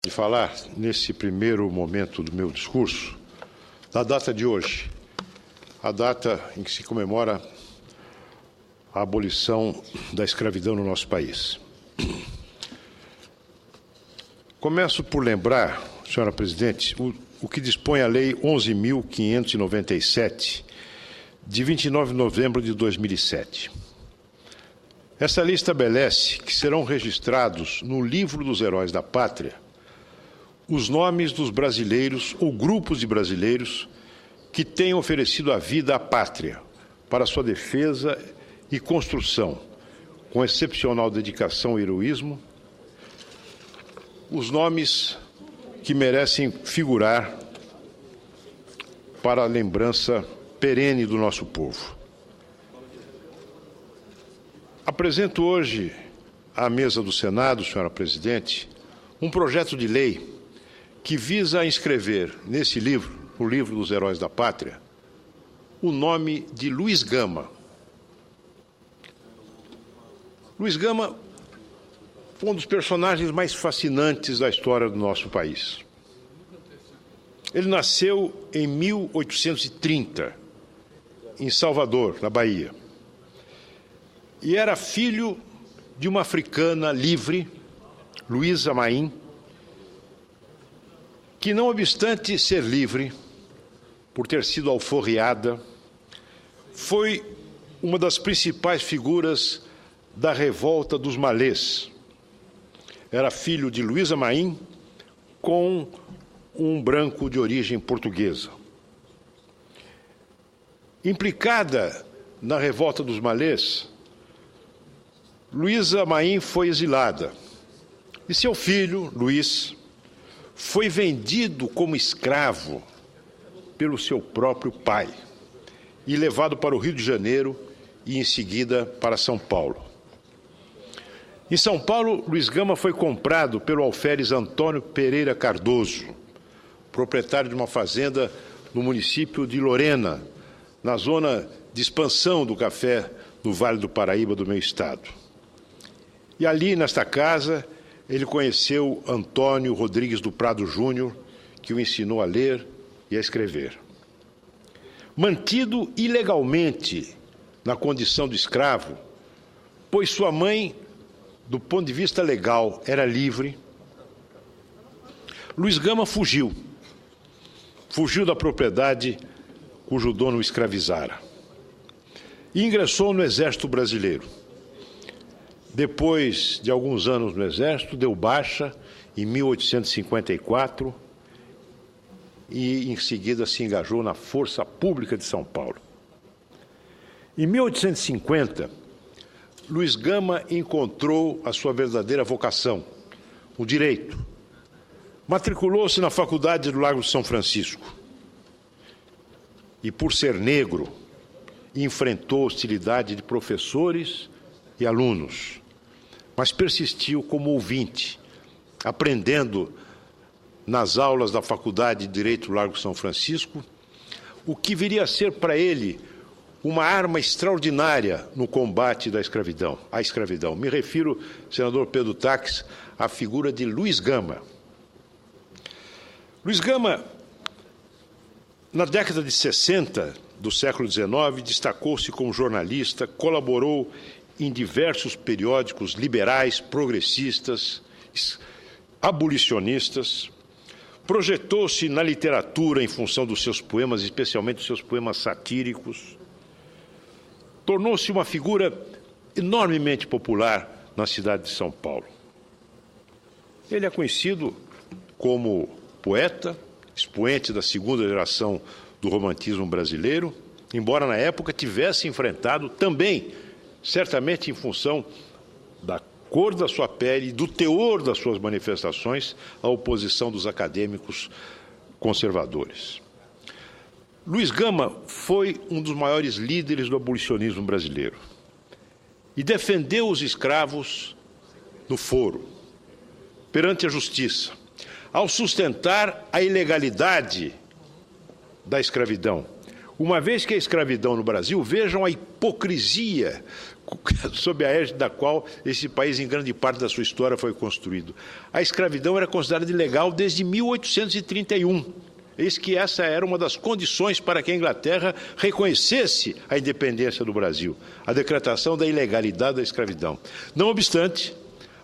De falar, nesse primeiro momento do meu discurso, da data de hoje, a data em que se comemora a abolição da escravidão no nosso país. Começo por lembrar, senhora presidente, o que dispõe a Lei 11.597, de 29 de novembro de 2007. Essa lei estabelece que serão registrados no Livro dos Heróis da Pátria os nomes dos brasileiros ou grupos de brasileiros que tenham oferecido a vida à pátria para sua defesa e construção, com excepcional dedicação e heroísmo, os nomes que merecem figurar para a lembrança perene do nosso povo. Apresento hoje à mesa do Senado, senhora presidente, um projeto de lei que visa inscrever nesse livro, o Livro dos Heróis da Pátria, o nome de Luiz Gama. Luiz Gama foi um dos personagens mais fascinantes da história do nosso país. Ele nasceu em 1830, em Salvador, na Bahia, e era filho de uma africana livre, Luísa Maim, que, não obstante ser livre, por ter sido alforriada, foi uma das principais figuras da revolta dos malês. Era filho de Luísa Maim com um branco de origem portuguesa. Implicada na revolta dos malês, Luísa Maim foi exilada e seu filho, Luiz, foi vendido como escravo pelo seu próprio pai e levado para o Rio de Janeiro e, em seguida, para São Paulo. Em São Paulo, Luiz Gama foi comprado pelo alferes Antônio Pereira Cardoso, proprietário de uma fazenda no município de Lorena, na zona de expansão do café do Vale do Paraíba, do meu estado. E ali, nesta casa, ele conheceu Antônio Rodrigues do Prado Júnior, que o ensinou a ler e a escrever. Mantido ilegalmente na condição de escravo, pois sua mãe, do ponto de vista legal, era livre, Luiz Gama fugiu da propriedade cujo dono o escravizara e ingressou no Exército Brasileiro. Depois de alguns anos no Exército, deu baixa em 1854 e, em seguida, se engajou na Força Pública de São Paulo. Em 1850, Luiz Gama encontrou a sua verdadeira vocação, o direito. Matriculou-se na Faculdade do Largo de São Francisco e, por ser negro, enfrentou hostilidade de professores e alunos, mas persistiu como ouvinte, aprendendo nas aulas da Faculdade de Direito Largo São Francisco, o que viria a ser para ele uma arma extraordinária no combate à escravidão. Me refiro, senador Pedro Taques, à figura de Luiz Gama. Luiz Gama, na década de 60 do século XIX, destacou-se como jornalista, colaborou em diversos periódicos liberais, progressistas, abolicionistas, projetou-se na literatura em função dos seus poemas, especialmente os seus poemas satíricos, tornou-se uma figura enormemente popular na cidade de São Paulo. Ele é conhecido como poeta, expoente da segunda geração do romantismo brasileiro, embora na época tivesse enfrentado também, certamente em função da cor da sua pele e do teor das suas manifestações, a oposição dos acadêmicos conservadores. Luiz Gama foi um dos maiores líderes do abolicionismo brasileiro e defendeu os escravos no foro, perante a justiça, ao sustentar a ilegalidade da escravidão, Uma vez que a escravidão no Brasil, vejam a hipocrisia sob a égide da qual esse país, em grande parte da sua história, foi construído. A escravidão era considerada ilegal desde 1831. Eis que essa era uma das condições para que a Inglaterra reconhecesse a independência do Brasil, a decretação da ilegalidade da escravidão. Não obstante,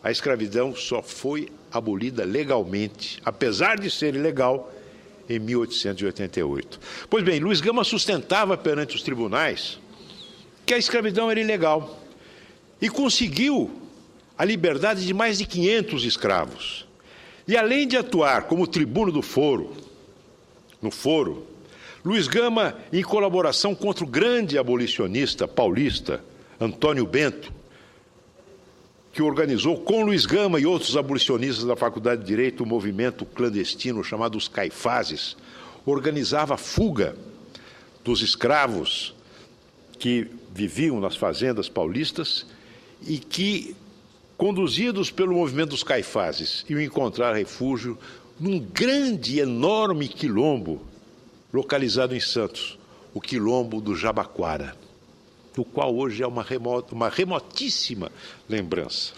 a escravidão só foi abolida legalmente, apesar de ser ilegal, em 1888. Pois bem, Luiz Gama sustentava perante os tribunais que a escravidão era ilegal e conseguiu a liberdade de mais de 500 escravos. E além de atuar como tribuno do foro, no foro, Luiz Gama, em colaboração contra o grande abolicionista paulista, Antônio Bento, que organizou com Luiz Gama e outros abolicionistas da Faculdade de Direito um movimento clandestino chamado os Caifazes, organizava a fuga dos escravos que viviam nas fazendas paulistas e que, conduzidos pelo movimento dos Caifazes, iam encontrar refúgio num grande e enorme quilombo localizado em Santos, o quilombo do Jabaquara, do qual hoje é uma remotíssima lembrança.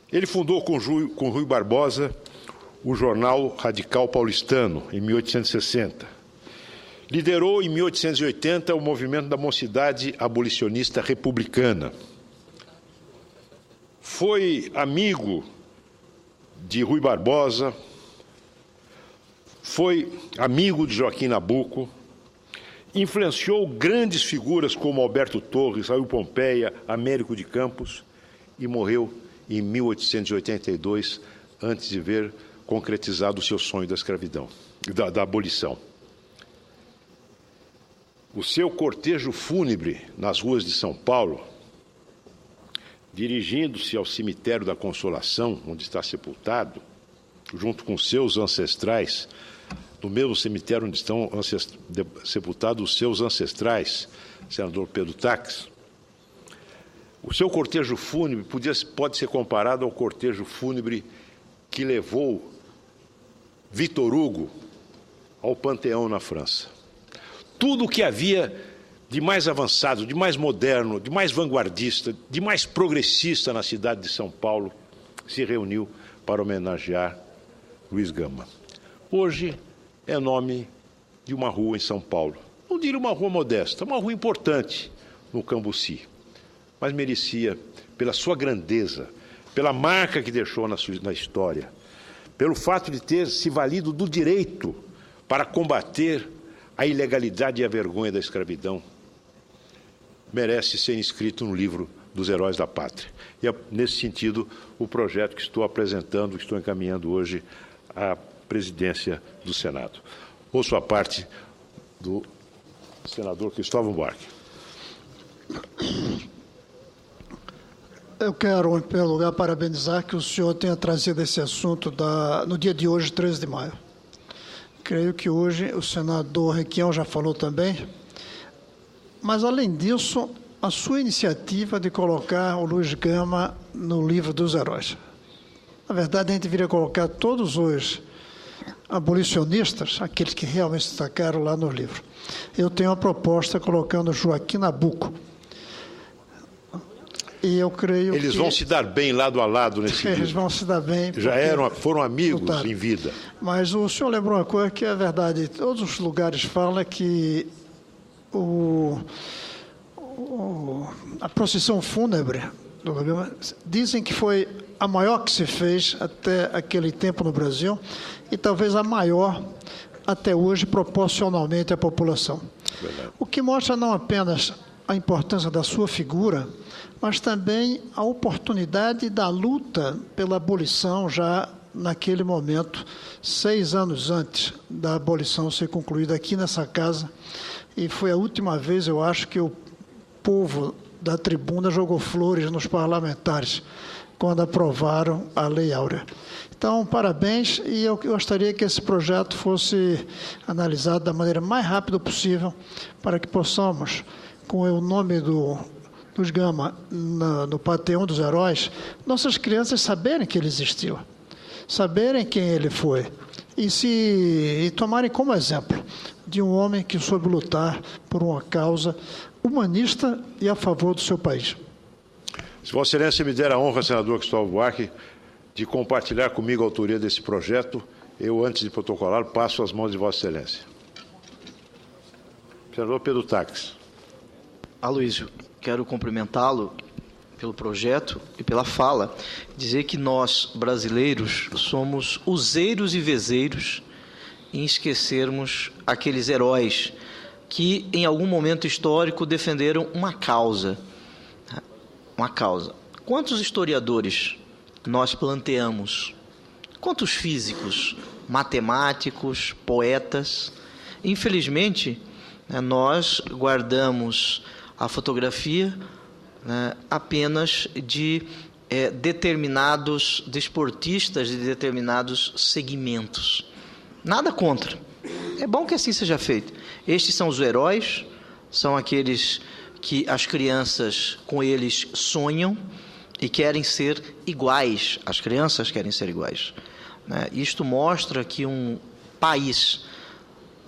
Ele fundou com Rui Barbosa o Jornal Radical Paulistano, em 1860. Liderou, em 1880, o movimento da Mocidade Abolicionista Republicana. Foi amigo de Rui Barbosa, foi amigo de Joaquim Nabuco, influenciou grandes figuras como Alberto Torres, Raul Pompeia, Américo de Campos e morreu em 1882, antes de ver concretizado o seu sonho da escravidão, da abolição. O seu cortejo fúnebre nas ruas de São Paulo, dirigindo-se ao cemitério da Consolação, onde está sepultado, junto com seus ancestrais, no mesmo cemitério onde estão sepultados os seus ancestrais, senador Pedro Taques, o seu cortejo fúnebre pode ser comparado ao cortejo fúnebre que levou Victor Hugo ao Panteão na França. Tudo o que havia de mais avançado, de mais moderno, de mais vanguardista, de mais progressista na cidade de São Paulo se reuniu para homenagear Luiz Gama. Hoje é nome de uma rua em São Paulo. Não diria uma rua modesta, uma rua importante no Cambuci, mas merecia, pela sua grandeza, pela marca que deixou na história, pelo fato de ter se valido do direito para combater a ilegalidade e a vergonha da escravidão, merece ser inscrito no livro dos Heróis da Pátria. E é, nesse sentido, o projeto que estou apresentando, que estou encaminhando hoje à presidência do Senado. Ouço a parte do senador Cristóvão Buarque. Eu quero, em primeiro lugar, parabenizar que o senhor tenha trazido esse assunto no dia de hoje, 13 de maio. Creio que hoje o senador Requião já falou também, mas, além disso, a sua iniciativa de colocar o Luiz Gama no livro dos heróis. Na verdade, a gente deveria colocar todos os abolicionistas, aqueles que realmente se destacaram lá no livro. Eu tenho uma proposta colocando Joaquim Nabuco. E eu creio Eles vão se dar bem lado a lado nesse livro. Eles vão se dar bem. Já foram amigos em vida. Mas o senhor lembrou uma coisa que é verdade. Todos os lugares falam que a procissão fúnebre do Gama, dizem que foi a maior que se fez até aquele tempo no Brasil e talvez a maior até hoje proporcionalmente à população. Verdade. O que mostra não apenas a importância da sua figura, mas também a oportunidade da luta pela abolição já naquele momento, 6 anos antes da abolição ser concluída aqui nessa casa, e foi a última vez, eu acho, que o povo da tribuna jogou flores nos parlamentares, quando aprovaram a Lei Áurea. Então, parabéns, e eu gostaria que esse projeto fosse analisado da maneira mais rápida possível, para que possamos, com o nome dos Gama no Panteão dos Heróis, nossas crianças saberem que ele existiu, saberem quem ele foi, e tomarem como exemplo de um homem que soube lutar por uma causa humanista e a favor do seu país. Se Vossa Excelência me der a honra, senador Cristóvão Buarque, de compartilhar comigo a autoria desse projeto, eu, antes de protocolar, passo às mãos de Vossa Excelência. Senador Pedro Taques. Aloysio, quero cumprimentá-lo pelo projeto e pela fala, dizer que nós, brasileiros, somos useiros e vezeiros em esquecermos aqueles heróis que, em algum momento histórico, defenderam uma causa. Uma causa. Quantos historiadores nós planteamos? Quantos físicos, matemáticos, poetas? Infelizmente, nós guardamos a fotografia apenas de determinados desportistas de determinados segmentos. Nada contra. É bom que assim seja feito. Estes são os heróis, são aqueles que as crianças com eles sonham e querem ser iguais. As crianças querem ser iguais. Isto mostra que um país,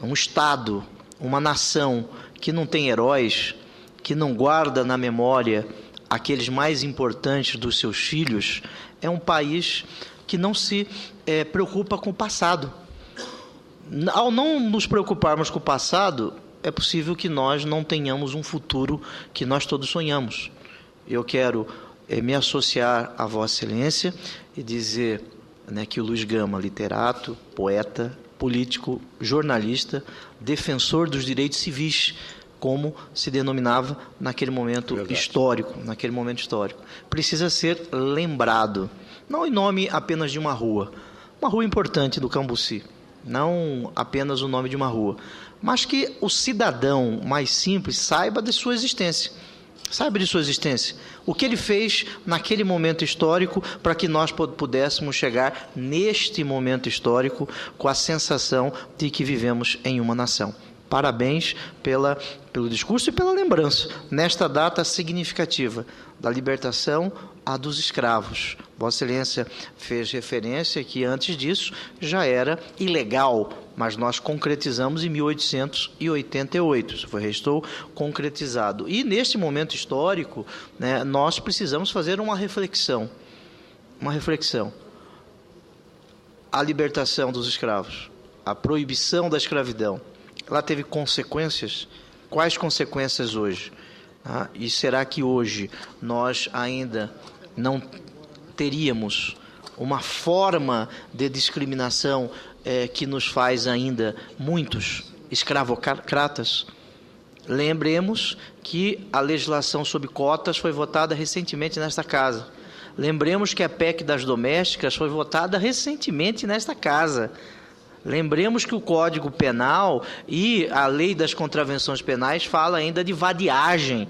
um Estado, uma nação que não tem heróis, que não guarda na memória aqueles mais importantes dos seus filhos, é um país que não se preocupa com o passado. Ao não nos preocuparmos com o passado, é possível que nós não tenhamos um futuro que nós todos sonhamos. Eu quero me associar a Vossa Excelência e dizer que o Luiz Gama, literato, poeta, político, jornalista, defensor dos direitos civis, como se denominava naquele momento histórico, precisa ser lembrado, não em nome apenas de uma rua importante do Cambuci, não apenas o nome de uma rua, mas que o cidadão mais simples saiba de sua existência. O que ele fez naquele momento histórico para que nós pudéssemos chegar neste momento histórico com a sensação de que vivemos em uma nação. Parabéns pelo discurso e pela lembrança, nesta data significativa da libertação dos escravos. Vossa Excelência fez referência que antes disso já era ilegal, mas nós concretizamos em 1888, isso restou concretizado. E neste momento histórico, nós precisamos fazer uma reflexão. A libertação dos escravos, a proibição da escravidão, ela teve consequências? Quais consequências hoje? E será que hoje nós ainda não teríamos uma forma de discriminação que nos faz ainda muitos escravocratas? Lembremos que a legislação sobre cotas foi votada recentemente nesta casa. Lembremos que a PEC das domésticas foi votada recentemente nesta casa. Lembremos que o Código Penal e a Lei das Contravenções Penais fala ainda de vadiagem,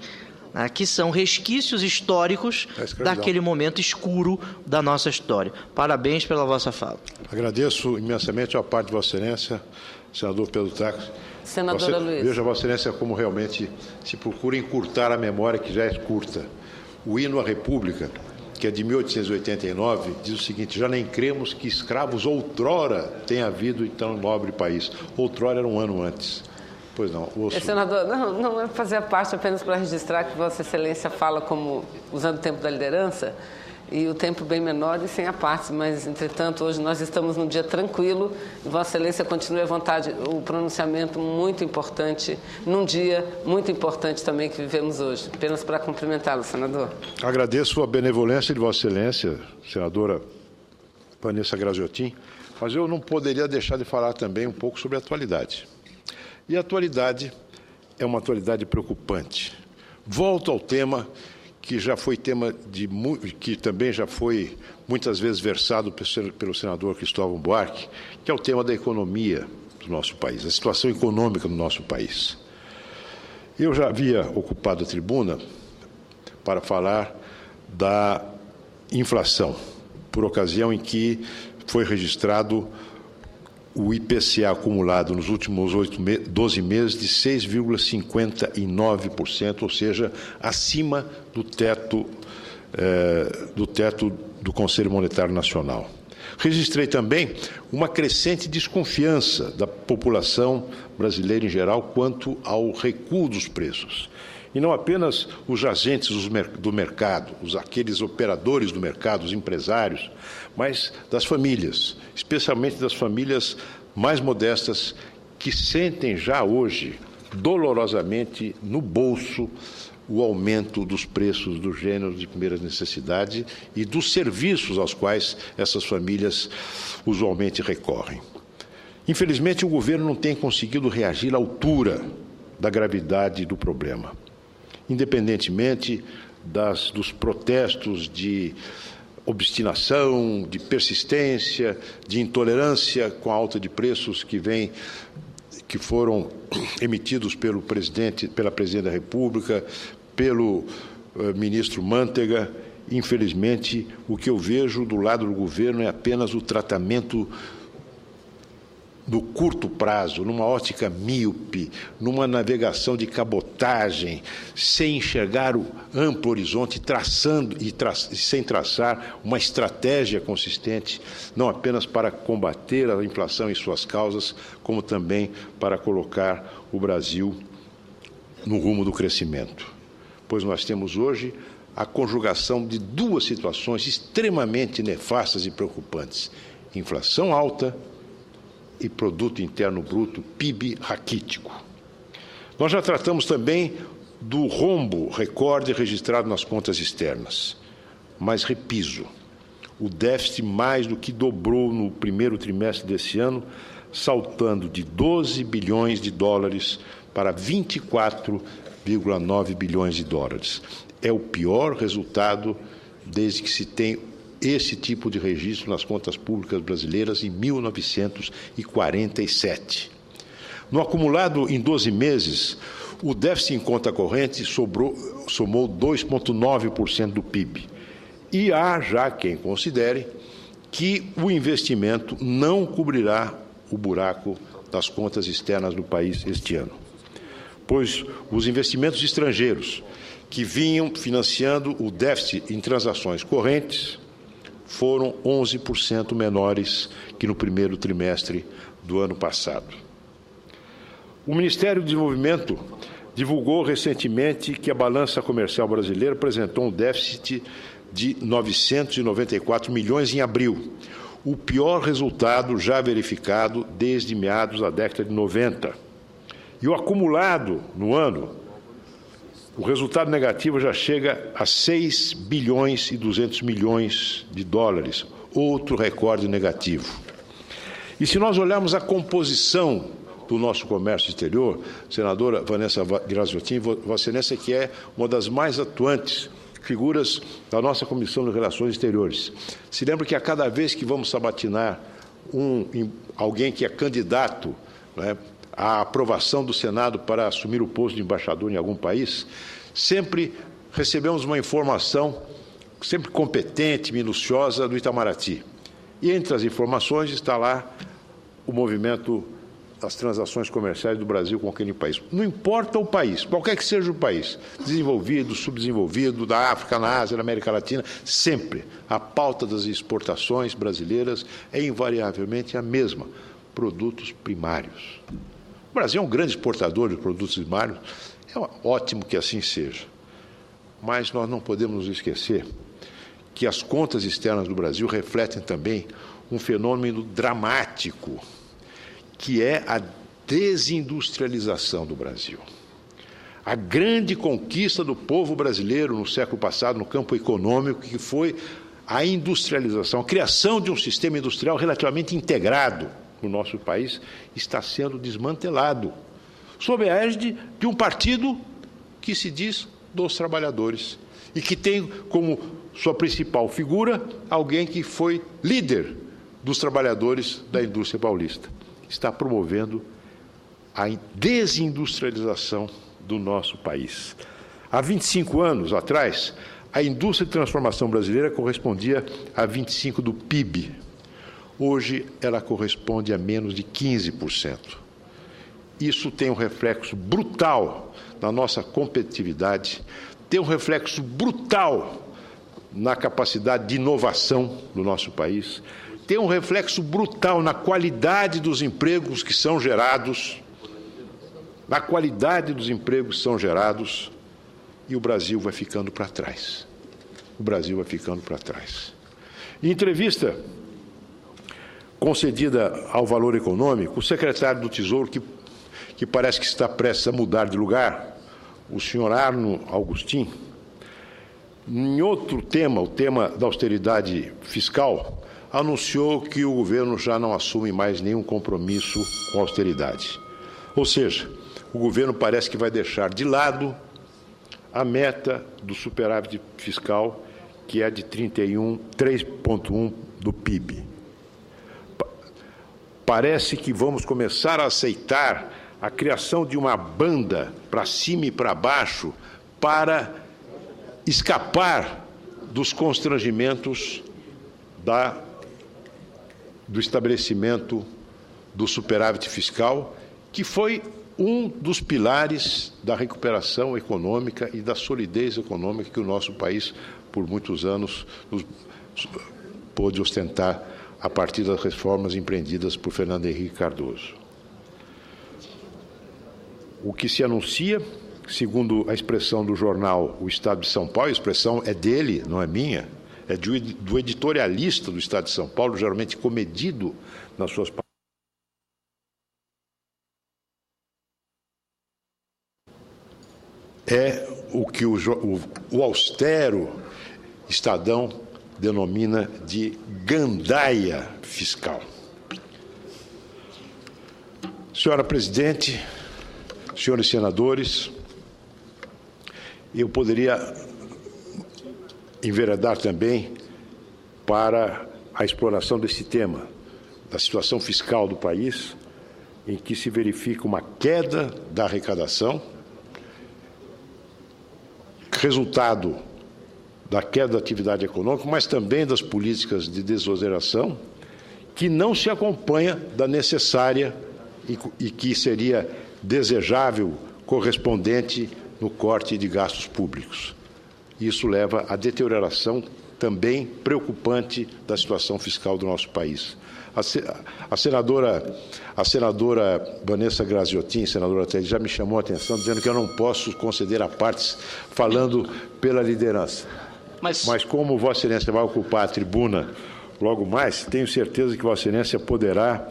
que são resquícios históricos daquele momento escuro da nossa história. Parabéns pela vossa fala. Agradeço imensamente a parte de Vossa Excelência, senador Pedro Taques. Senadora Luiz. Veja, Vossa Excelência, como realmente se procura encurtar a memória que já é curta. O hino à República, que é de 1889, diz o seguinte: já nem cremos que escravos outrora tenha havido em tão nobre país. Outrora era um ano antes. Pois não. Senador, não é fazer parte apenas para registrar que Vossa Excelência fala como usando o tempo da liderança e o tempo bem menor e sem a parte, mas, entretanto, hoje nós estamos num dia tranquilo e Vossa Excelência continue à vontade o pronunciamento muito importante, num dia muito importante também que vivemos hoje. Apenas para cumprimentá-lo, senador. Agradeço a benevolência de Vossa Excelência, senadora Vanessa Graziotin, mas eu não poderia deixar de falar também um pouco sobre a atualidade. E a atualidade é uma atualidade preocupante. Volto ao tema que já foi que também já foi muitas vezes versado pelo senador Cristóvão Buarque, que é o tema da economia do nosso país, a situação econômica do nosso país. Eu já havia ocupado a tribuna para falar da inflação, por ocasião em que foi registrado o IPCA acumulado nos últimos 12 meses de 6,59%, ou seja, acima do teto do Conselho Monetário Nacional. Registrei também uma crescente desconfiança da população brasileira em geral quanto ao recuo dos preços. E não apenas os agentes do mercado, aqueles operadores do mercado, os empresários, mas das famílias, especialmente das famílias mais modestas, que sentem já hoje, dolorosamente, no bolso, o aumento dos preços dos gêneros de primeira necessidade e dos serviços aos quais essas famílias usualmente recorrem. Infelizmente, o governo não tem conseguido reagir à altura da gravidade do problema. Independentemente dos protestos de obstinação, de persistência, de intolerância com a alta de preços que foram emitidos pela Presidente da República, pelo ministro Mantega, infelizmente, o que eu vejo do lado do governo é apenas o tratamento do curto prazo, numa ótica míope, numa navegação de cabotagem, sem enxergar o amplo horizonte, sem traçar uma estratégia consistente, não apenas para combater a inflação e suas causas, como também para colocar o Brasil no rumo do crescimento. Pois nós temos hoje a conjugação de duas situações extremamente nefastas e preocupantes: inflação alta e Produto Interno Bruto, PIB, raquítico. Nós já tratamos também do rombo recorde registrado nas contas externas. Mas, repiso, o déficit mais do que dobrou no primeiro trimestre desse ano, saltando de 12 bilhões de dólares para 24,9 bilhões de dólares. É o pior resultado desde que se tem esse tipo de registro nas contas públicas brasileiras em 1947. No acumulado em 12 meses, o déficit em conta corrente somou 2,9% do PIB. E há já quem considere que o investimento não cobrirá o buraco das contas externas do país este ano, pois os investimentos estrangeiros que vinham financiando o déficit em transações correntes foram 11% menores que no primeiro trimestre do ano passado. O Ministério do Desenvolvimento divulgou recentemente que a balança comercial brasileira apresentou um déficit de 994 milhões em abril, o pior resultado já verificado desde meados da década de 90. E o acumulado no ano, o resultado negativo já chega a 6 bilhões e 200 milhões de dólares, outro recorde negativo. E se nós olharmos a composição do nosso comércio exterior, senadora Vanessa Graziotin, Vossa Excelência, que é uma das mais atuantes figuras da nossa Comissão de Relações Exteriores, se lembra que a cada vez que vamos sabatinar alguém que é candidato, né, a aprovação do Senado para assumir o posto de embaixador em algum país, sempre recebemos uma informação sempre competente, minuciosa, do Itamaraty. E entre as informações está lá o movimento das transações comerciais do Brasil com aquele país. Não importa o país, qualquer que seja o país, desenvolvido, subdesenvolvido, da África, na Ásia, na América Latina, sempre a pauta das exportações brasileiras é invariavelmente a mesma: produtos primários. O Brasil é um grande exportador de produtos primários, é ótimo que assim seja. Mas nós não podemos nos esquecer que as contas externas do Brasil refletem também um fenômeno dramático, que é a desindustrialização do Brasil. A grande conquista do povo brasileiro no século passado, no campo econômico, que foi a industrialização, a criação de um sistema industrial relativamente integrado no nosso país, está sendo desmantelado, sob a égide de um partido que se diz dos trabalhadores e que tem como sua principal figura alguém que foi líder dos trabalhadores da indústria paulista. Está promovendo a desindustrialização do nosso país. Há 25 anos atrás, a indústria de transformação brasileira correspondia a 25% do PIB. Hoje, ela corresponde a menos de 15%. Isso tem um reflexo brutal na nossa competitividade, tem um reflexo brutal na capacidade de inovação do nosso país, tem um reflexo brutal na qualidade dos empregos que são gerados, e o Brasil vai ficando para trás. Em entrevista concedida ao Valor Econômico, o secretário do Tesouro, que parece que está prestes a mudar de lugar, o senhor Arno Augustin, em outro tema, o tema da austeridade fiscal, anunciou que o governo já não assume mais nenhum compromisso com a austeridade. Ou seja, o governo parece que vai deixar de lado a meta do superávit fiscal, que é de 3,1% do PIB. Parece que vamos começar a aceitar a criação de uma banda para cima e para baixo para escapar dos constrangimentos do estabelecimento do superávit fiscal, que foi um dos pilares da recuperação econômica e da solidez econômica que o nosso país, por muitos anos, pôde ostentar a partir das reformas empreendidas por Fernando Henrique Cardoso. O que se anuncia, segundo a expressão do jornal O Estado de São Paulo, a expressão é dele, não é minha, é do editorialista do Estado de São Paulo, geralmente comedido nas suas palavras. É o que o austero Estadão denomina de gandaia fiscal. Senhora Presidente, senhores senadores, eu poderia enveredar também para a exploração desse tema, da situação fiscal do país, em que se verifica uma queda da arrecadação, resultado da queda da atividade econômica, mas também das políticas de desoneração, que não se acompanha da necessária e que seria desejável correspondente no corte de gastos públicos. Isso leva à deterioração também preocupante da situação fiscal do nosso país. A senadora Vanessa Graziotin, senadora Thaís, já me chamou a atenção dizendo que eu não posso conceder a partes falando pela liderança. Mas como Vossa Excelência vai ocupar a tribuna logo mais, tenho certeza que Vossa Excelência poderá,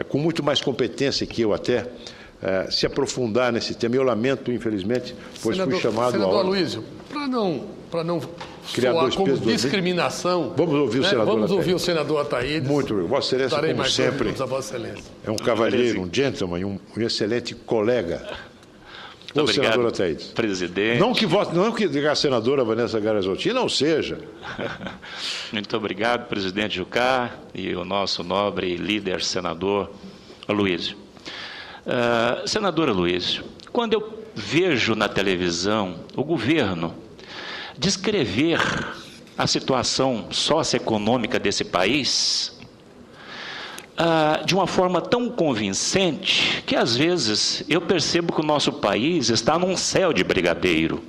com muito mais competência que eu até, se aprofundar nesse tema. Eu lamento, infelizmente, pois fui chamado senador a hora. Aloysio, para não soar como discriminação, vamos ouvir o senador vamos ouvir o senador Ataídes. Muito bem. Vossa Excelência, como sempre, Vossa Excelência, é um cavalheiro, um gentleman, um excelente colega. Ô, senadora Ataídes. Presidente. Não que a senadora Vanessa Graziotin não seja. Muito obrigado, presidente Jucá e o nosso nobre líder, senador Aloysio. Senador Aloysio, quando eu vejo na televisão o governo descrever a situação socioeconômica desse país de uma forma tão convincente que, às vezes, eu percebo que o nosso país está num céu de brigadeiro.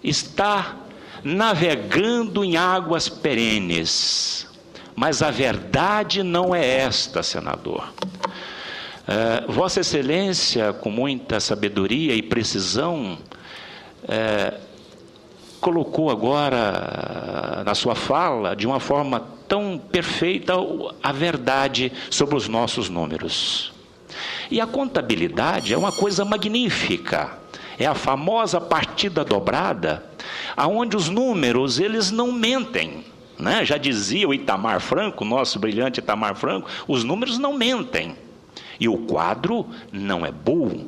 Está navegando em águas perenes. Mas a verdade não é esta, senador. Vossa Excelência, com muita sabedoria e precisão, colocou agora na sua fala, de uma forma tão perfeita, a verdade sobre os nossos números. E a contabilidade é uma coisa magnífica. É a famosa partida dobrada, aonde os números, eles não mentem. Né? Já dizia o Itamar Franco, nosso brilhante Itamar Franco, os números não mentem. E o quadro não é burro.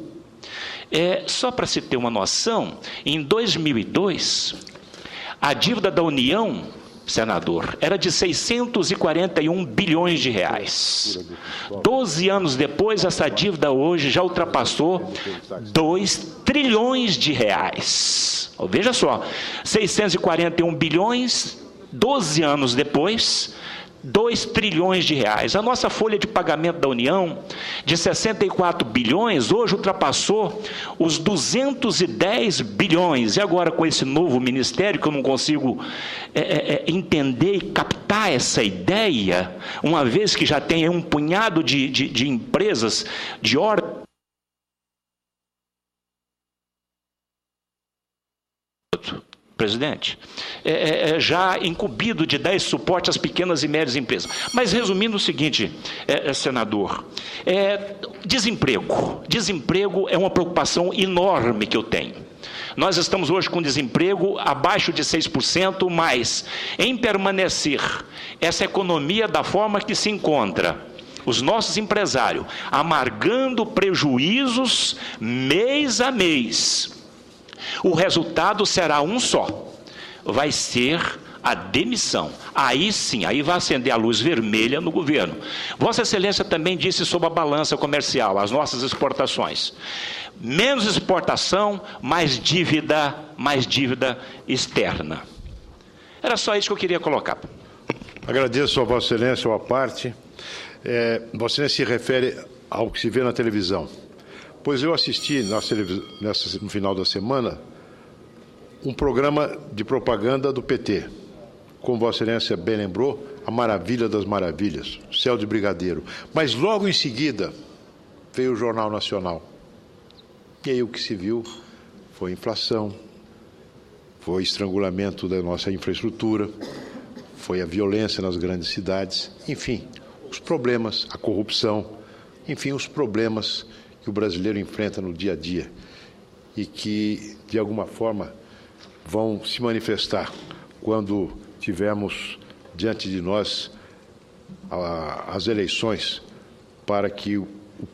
Só para se ter uma noção, em 2002, a dívida da União, senador, era de 641 bilhões de reais. 12 anos depois, essa dívida hoje já ultrapassou 2 trilhões de reais. Veja só, 641 bilhões, 12 anos depois, 2 trilhões de reais. A nossa folha de pagamento da União, de 64 bilhões, hoje ultrapassou os 210 bilhões. E agora, com esse novo ministério, que eu não consigo entender e captar essa ideia, uma vez que já tem um punhado de empresas de ordem. Presidente, já incumbido de dar esse suporte às pequenas e médias empresas. Mas resumindo o seguinte, senador, desemprego é uma preocupação enorme que eu tenho. Nós estamos hoje com desemprego abaixo de 6%, mas em permanecer essa economia da forma que se encontra, os nossos empresários amargando prejuízos mês a mês, o resultado será um só, vai ser a demissão. Aí sim, aí vai acender a luz vermelha no governo. Vossa Excelência também disse sobre a balança comercial, as nossas exportações. Menos exportação, mais dívida externa. Era só isso que eu queria colocar. Agradeço a Vossa Excelência, à parte. Vossa Excelência se refere ao que se vê na televisão. Pois eu assisti no final da semana um programa de propaganda do PT. Como Vossa Excelência bem lembrou, a maravilha das maravilhas, céu de brigadeiro. Mas logo em seguida veio o Jornal Nacional. E aí o que se viu foi inflação, foi estrangulamento da nossa infraestrutura, foi a violência nas grandes cidades, enfim, os problemas, a corrupção, enfim, os problemas que o brasileiro enfrenta no dia a dia e que, de alguma forma, vão se manifestar quando tivermos diante de nós as eleições para que o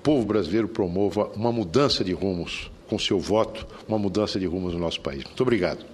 povo brasileiro promova uma mudança de rumos com seu voto, uma mudança de rumos no nosso país. Muito obrigado.